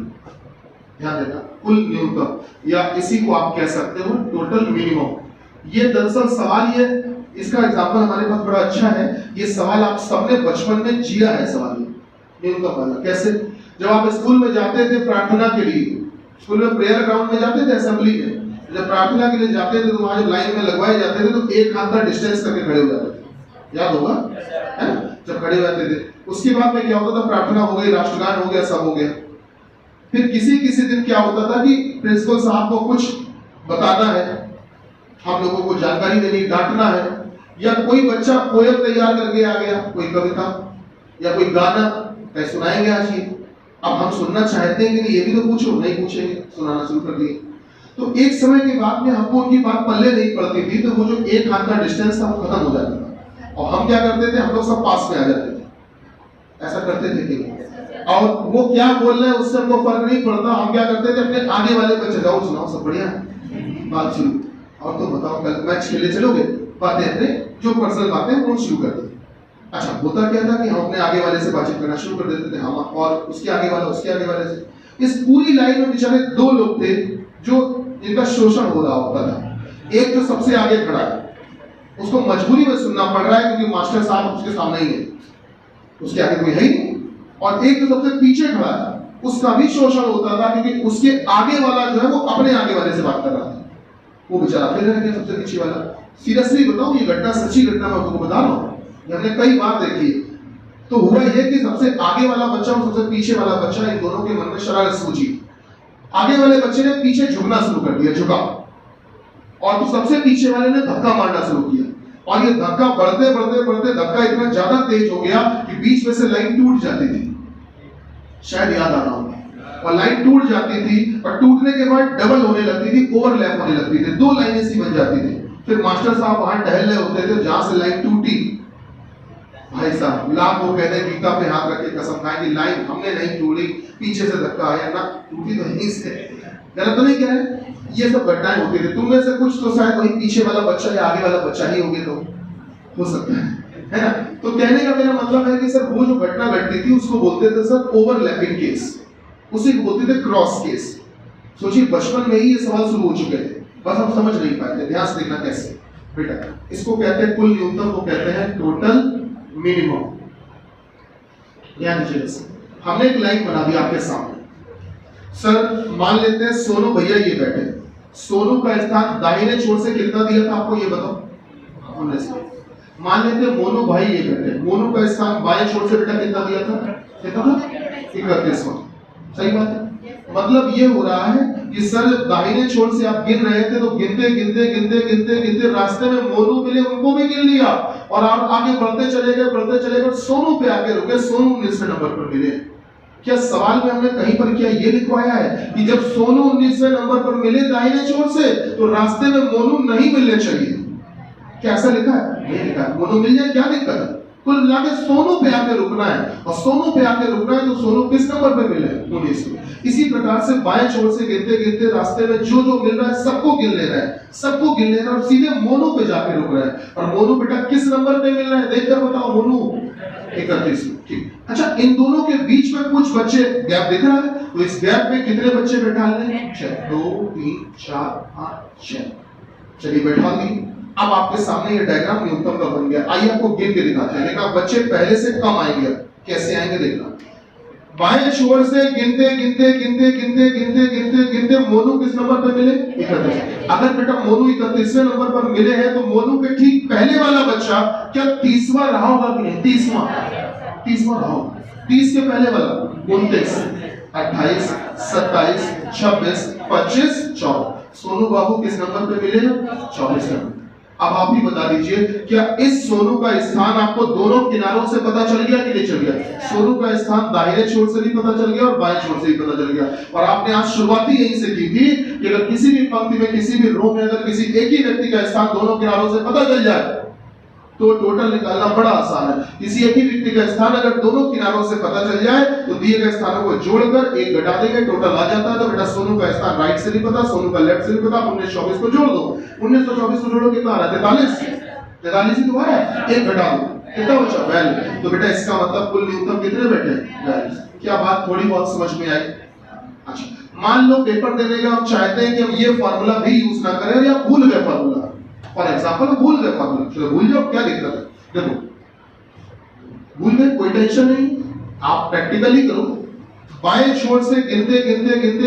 ध्यान देना, कुल न्यूनतम या इसी को आप कह सकते हो टोटल मिनिमम। ये दरअसल सवाल, ये इसका एग्जांपल हमारे पास बड़ा अच्छा है। ये सवाल आप सबने बचपन में जिया है, सवाल न्यूनतम वाला। कैसे? जब आप स्कूल में जाते थे प्रार्थना के लिए, स्कूल में प्रेयर ग्राउंड में जाते थे, असेंबली में जब प्रार्थना के लिए जाते थे तो वहां जब लाइन में लगवाए जाते थे तो एक हाथ का डिस्टेंस करके खड़े हो जाते थे, याद होगा है ना, जब खड़े रहते थे। उसके बाद में क्या होता था, प्रार्थना हो गई, राष्ट्रगान हो गया, सब हो गया। फिर किसी किसी दिन क्या होता था कि प्रिंसिपल साहब को कुछ बताना है, हम लोगों को जानकारी देनी, डांटना है, या कोई बच्चा पोयम तैयार करके आ गया, कोई कविता या कोई गाना कहीं सुनाएंगे आज ये, अब हम सुनना चाहते हैं कि नहीं, ये भी तो पूछो, नहीं पूछेंगे, सुनाना शुरू कर दिए। तो एक समय के बाद में हमको उनकी बात पल्ले नहीं पड़ती थी, तो वो जो एक हाथ का डिस्टेंस था वो खत्म हो जाता था, और हम क्या करते थे, हम लोग सब पास में आ जाते थे। ऐसा करते थे कि, और वो क्या बोल रहे हैं उससे हमको फर्क नहीं पड़ता, हम क्या करते थे, अपने आगे वाले बच्चे, जाओ सुनाओ, सब बढ़िया, बात शुरू, और तो बताओ कल मैच खेलने चलोगे, बातें अपने जो पर्सनल बातें वो शुरू कर देते। अच्छा, होता क्या था कि हम अपने आगे वाले से बातचीत करना शुरू कर देते थे, हम और उसके आगे वाला उसके आगे वाले से। इस पूरी लाइन में बेचारे दो लोग थे जो जिनका शोषण हो रहा होता था। एक जो सबसे आगे खड़ा है, उसको मजबूरी में सुनना पड़ रहा है क्योंकि मास्टर साहब उसके सामने ही है, उसके आगे कोई है ही नहीं। और एक जो सबसे पीछे खड़ा है, उसका भी शोषण होता था क्योंकि उसके आगे वाला जो है वो अपने आगे वाले से बात कर रहा था, वो बेचारा फिर रह गया सबसे पीछे वाला। सीरियसली बताऊं, ये घटना सच्ची घटना मैं तुमको बता रहा हूँ, हमने कई बार देखी। तो हुआ यह कि सबसे आगे वाला बच्चा और सबसे पीछे वाला बच्चा, इन दोनों के मन में शरारत सूझी। आगे वाले बच्चे ने पीछे झुकना शुरू कर दिया, झुका, और तो सबसे पीछे वाले ने धक्का मारना शुरू किया, और ये धक्का बढ़ते बढ़ते बढ़ते धक्का इतना ज्यादा तेज हो गया कि बीच में से लाइन टूट जाती थी, शायद याद आ रहा होगा, और लाइन टूट जाती थी, और टूटने के बाद डबल होने लगती थी, ओवरलैप होने लगती थी, दो लाइनें सी बन जाती थी। फिर मास्टर साहब वहां टहल रहे होते थे, जहां से लाइन टूटी, भाई साहब लाख वो कहते गीता पे हाथ रख के कसम खाएं कि लाइन हमने नहीं तोड़ी, पीछे से धक्का आया ना, टूटी तो यहीं से। गलत तो नहीं कह रहे, ये सब घटनाएं होती थी। तुम में से कुछ तो शायद वही पीछे वाला बच्चा या आगे वाला बच्चा ही होगे, तो हो सकता है ना। तो कहने का मेरा मतलब है कि सर वो जो घटना घटती थी उसको बोलते थे सर ओवरलैपिंग केस, उसी को बोलते थे क्रॉस केस। सोचिए बचपन में ही ये सवाल शुरू हो चुके थे, बस हम समझ नहीं पाए थे। ध्यान से देखना कैसे बेटा, इसको कहते हैं कुल न्यूनतम, को कहते हैं टोटल मिनिमम। ध्यान दीजिए, हमने एक लाइन बना दी आपके सामने। सर मान लेते हैं सोनू भैया ये बैठे, सोनू का स्थान दाहिने छोर से कितना दिया था आपको ये बताओ, हमने से। मान लेते हैं मोनू भाई ये बैठे, मोनू का स्थान बाएं छोर से बेटा कितना दिया था, कितना था, 31वां। सही बात है, मतलब ये हो रहा है कि सर दाहिने छोर से आप गिन रहे थे, तो गिनते गिनते गिनते गिनते गिनते रास्ते में मोनू मिले, उनको भी गिन लिया, और आप आगे बढ़ते चले गए, सोनू पे आके रुके, सोनू 19वें नंबर पर मिले। क्या सवाल में हमने कहीं पर क्या ये लिखवाया है कि जब सोनू 19वें नंबर पर मिले दाहिने छोर से, तो रास्ते में मोनू नहीं मिलने चाहिए? क्या ऐसा लिखा है? नहीं लिखा है। मोनू मिल जाए क्या दिक्कत है? कुल मिला के सोनू पे आके रुकना है, और सोनू पे आके रुकना है तो सोनू किस नंबर पे मिले, 19। इसी प्रकार से बाएं छोर से गिनते गिनते रास्ते में जो जो मिल रहा है सबको गिन लेना है, सबको गिन लेना, और सीधे मोनू पे जाके रुक रहा है। और मोनू बेटा किस नंबर पे मिल रहा है देखकर बताओ, मोनू 31। ठीक, अच्छा इन दोनों के बीच में कुछ बच्चे गैप दिख रहा है, तो इस गैप में कितने बच्चे बैठा लें, 2 3 4 5 6। चलिए बैठा दी। अब आपके सामने ये डायग्राम न्यूनतम का बन गया। आइए आपको गिन के दिखाते हैं, देखना बच्चे पहले से कम आएंगे, कैसे आएंगे देखना। बाएं छोर से गिनते गिनते गिनते गिनते गिनते गिनते गिनते मोनू किस नंबर पे मिले, 31। अगर बेटा मोनू 31वें नंबर पर मिले हैं, तो मोनू के ठीक पहले वाला बच्चा क्या 30वां रहा होगा कि नहीं, 30वां रहा होगा। 30 के पहले वाला 29 28 27 26 25 24। सोनू बाबू किस नंबर पे मिले, 24 नंबर। अब आप ही बता दीजिए, क्या इस सोनू का स्थान आपको दोनों किनारों से पता चल गया कि नहीं चल गया? सोनू का स्थान दाहिने छोर से भी पता चल गया और बाएं छोर से भी पता चल गया। और आपने आज शुरुआत ही यहीं से की थी कि अगर किसी भी पंक्ति में, किसी भी रो में अगर किसी एक ही व्यक्ति का स्थान दोनों किनारों से पता चल जाए तो टोटल निकालना बड़ा आसान है। किसी एक ही व्यक्ति का स्थान अगर दोनों किनारों से पता चल जाए तो दिए गए स्थानों को जोड़कर एक घटा देंगे, टोटल आ जाता है। तो बेटा सोनू का स्थान राइट से नहीं पता, सोनू का लेफ्ट से नहीं पता, 19 24 को जोड़ दो, 19 और 24 को जोड़ो कितना आ रहा है, 43 ही तुम्हारा है, एक घटा दो कितना बचा, 42। तो बेटा इसका मतलब कुल न्यूनतम कितने बैठे, 42। क्या बात थोड़ी बहुत समझ में आई? अच्छा मान लो पेपर देने का हम चाहते हैं कि हम ये फार्मूला भी यूज ना करें, या भूल गए फार्मूला, फॉर एग्जाम्पल भूल गए फार्मूला, चलो भूल जाओ, क्या दिक्कत है, देखो भूल गए कोई टेंशन नहीं, आप प्रैक्टिकली करो। बाएं छोर से गिनते गिनते गिनते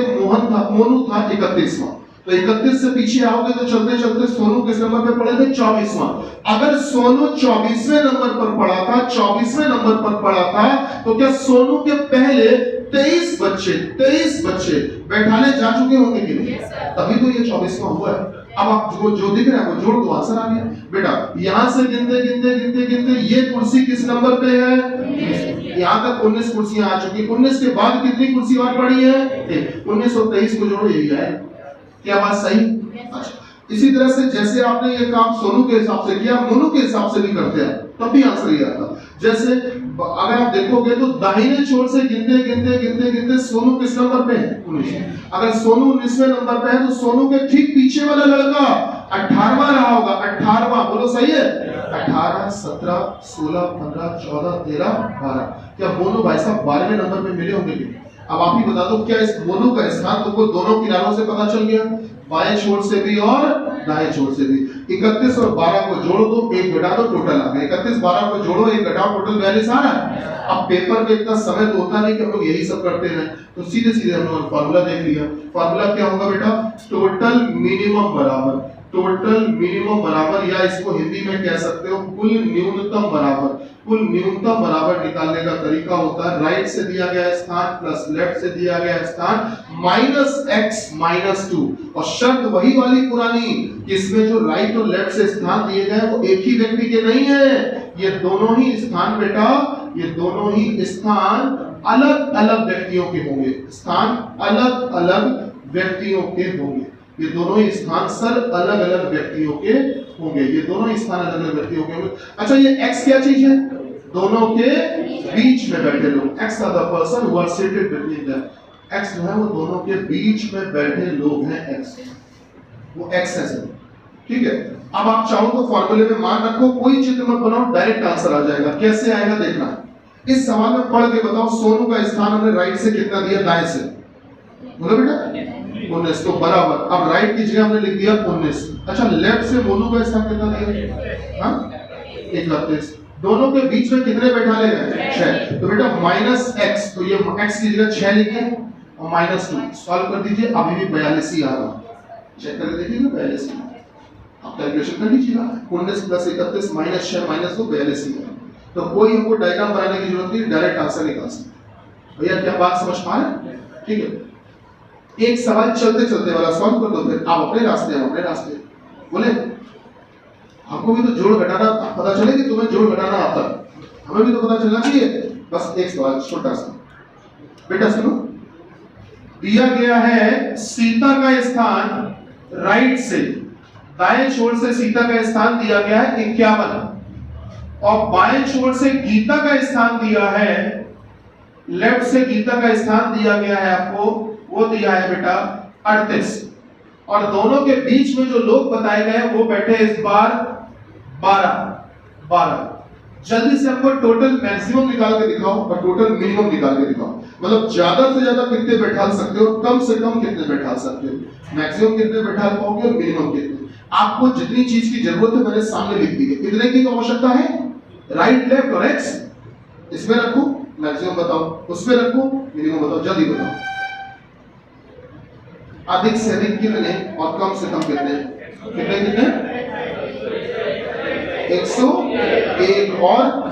मोनू था 31वां, तो 31 से पीछे आओगे तो चलते चलते सोनू किस नंबर पे पड़े थे, 24वां। अगर सोनू 24वें नंबर पर पड़ा था, 24वें नंबर पर पड़ा था, तो क्या सोनू के पहले 23 बच्चे बैठाने जा चुके होंगे कि नहीं? तभी तो ये 24वां हुआ है। अब आपको जो दिख रहा है वो जोड़ दो, आंसर आ गया बेटा। यहां से गिनते गिनते गिनते गिनते ये कुर्सी किस नंबर पे है? यहां तक 19 कुर्सियां आ चुकी। 19 के बाद कितनी कुर्सी और पड़ी है? 19 और 23 को जोड़ो, यही है। क्या बात सही? अच्छा, इसी तरह से जैसे आपने ये काम सोनू के हिसाब से किया, मोनू के हिसाब से भी करते हैं, तब भी आंसर ये आता। जैसे अगर आप देखोगे तो दाहिने छोर से गिनते गिनते गिनते गिनते सोनू किस नंबर पे है? 19। अगर सोनू 19वें नंबर पे है तो सोनू के ठीक पीछे वाला लड़का 18वां रहा होगा। 18वां बोलो, सही है? 18, 17, 16, 15, 14, 13, 12। क्या मोनू भाई साहब 12वें नंबर पे मिले होंगे? अब आप ही बता दो, क्या इस मोनू का स्थान तुमको दोनों किनारों से पता चल गया? बाएं छोर से भी और दाएं छोर से भी। 31 और 12 को जोड़ दो, 1 घटा दो, टोटल आ गया। 31 12 को जोड़ो, 1 घटाओ, टोटल 42 आ रहा है। अब पेपर में इतना समय तो होता नहीं कि हम लोग यही सब करते हैं, तो सीधे सीधे हम लोग फार्मूला देख लिया। फार्मूला क्या होगा बेटा? टोटल मिनिमम बराबर, टोटल मिनिमम बराबर, या इसको हिंदी में कह सकते हो कुल न्यूनतम बराबर। कुल न्यूनतम बराबर निकालने का तरीका होता है राइट से दिया गया स्थान प्लस लेफ्ट से दिया गया स्थान माइनस x माइनस 2। और शर्त वही वाली पुरानी कि इसमें जो राइट और लेफ्ट से स्थान दिए गए वो एक ही व्यक्ति के नहीं है। ये दोनों ही स्थान बेटा, ये दोनों ही स्थान अलग अलग व्यक्तियों के होंगे। स्थान अलग अलग व्यक्तियों के होंगे। ये दोनों ही स्थान सर अलग अलग व्यक्तियों के होंगे। ये दोनों ही स्थान अलग अलग व्यक्तियों के होंगे। अच्छा, ये x क्या चीज है? दोनों के बीच में बैठे लोग। x are the person who are seated between them। x जो है वो दोनों के बीच में बैठे लोग हैं। x वो x है सर, ठीक है। अब आप चाहो तो फॉर्मूले में मान रखो, कोई चित्र मत बनाओ, डायरेक्ट आंसर आ जाएगा। कैसे आएगा देखना। इस सवाल में पढ़ के बताओ, सोनू का स्थान हमने राइट से कितना दिया? दाएं से। बोलो बेटा 19, तो बराबर। अब राइट की जगह हमने लिख दिया 19। अच्छा, लेफ्ट से मोनू का स्थान कितना दिया? हाँ 31। दोनों के बीच में कितने बैठा ले गए? 6। तो बेटा माइनस x, तो ये x की जगह 6 लिखे और माइनस 2। सॉल्व कर दीजिए, अभी भी 42 ही आ रहा। चेक करके देखिए 42। आप कैलकुलेशन कर लीजिएगा। 19 प्लस 31 माइनस 6 माइनस 2 42 ही है। तो कोई हमको डायग्राम बनाने की जरूरत नहीं, डायरेक्ट आंसर निकाल सकते। भैया क्या बात समझ पा रहे हैं? ठीक है, एक सवाल चलते चलते वाला सॉल्व कर दो, फिर आप अपने रास्ते, हम अपने रास्ते। बोले हमको भी तो जोड़ घटाना पता चले कि तुम्हें जोड़ घटाना आता, हमें भी तो पता चलना चाहिए। बस एक सवाल छोटा सा बेटा सुनो। दिया गया है सीता का स्थान राइट से, दाएं छोर से सीता का स्थान दिया गया है 51 और बाएं छोर से गीता का स्थान दिया है, लेफ्ट से गीता का स्थान दिया गया है आपको, वो दिया है बेटा 38। और दोनों के बीच में जो लोग बताए गए वो बैठे इस बार 12। जल्दी से हमको टोटल मैक्सिमम निकाल के दिखाओ और टोटल मिनिमम निकाल के दिखाओ। मतलब ज्यादा से ज्यादा कितने बैठा सकते हो, कम से कम कितने बैठा सकते हो, मैक्सिमम कितने बैठा पाओगे और मिनिमम कितने। आपको जितनी चीज की जरूरत है मैंने सामने लिख दी है। कितने की तो आवश्यकता है? राइट, लेफ्ट और एक्स। इसमें रखो मैक्सिमम बताओ, उसमें रखो मिनिमम बताओ, जल्दी बताओ। अधिक से अधिक कितने और कम से कम कितने? कितने कितने? 101 और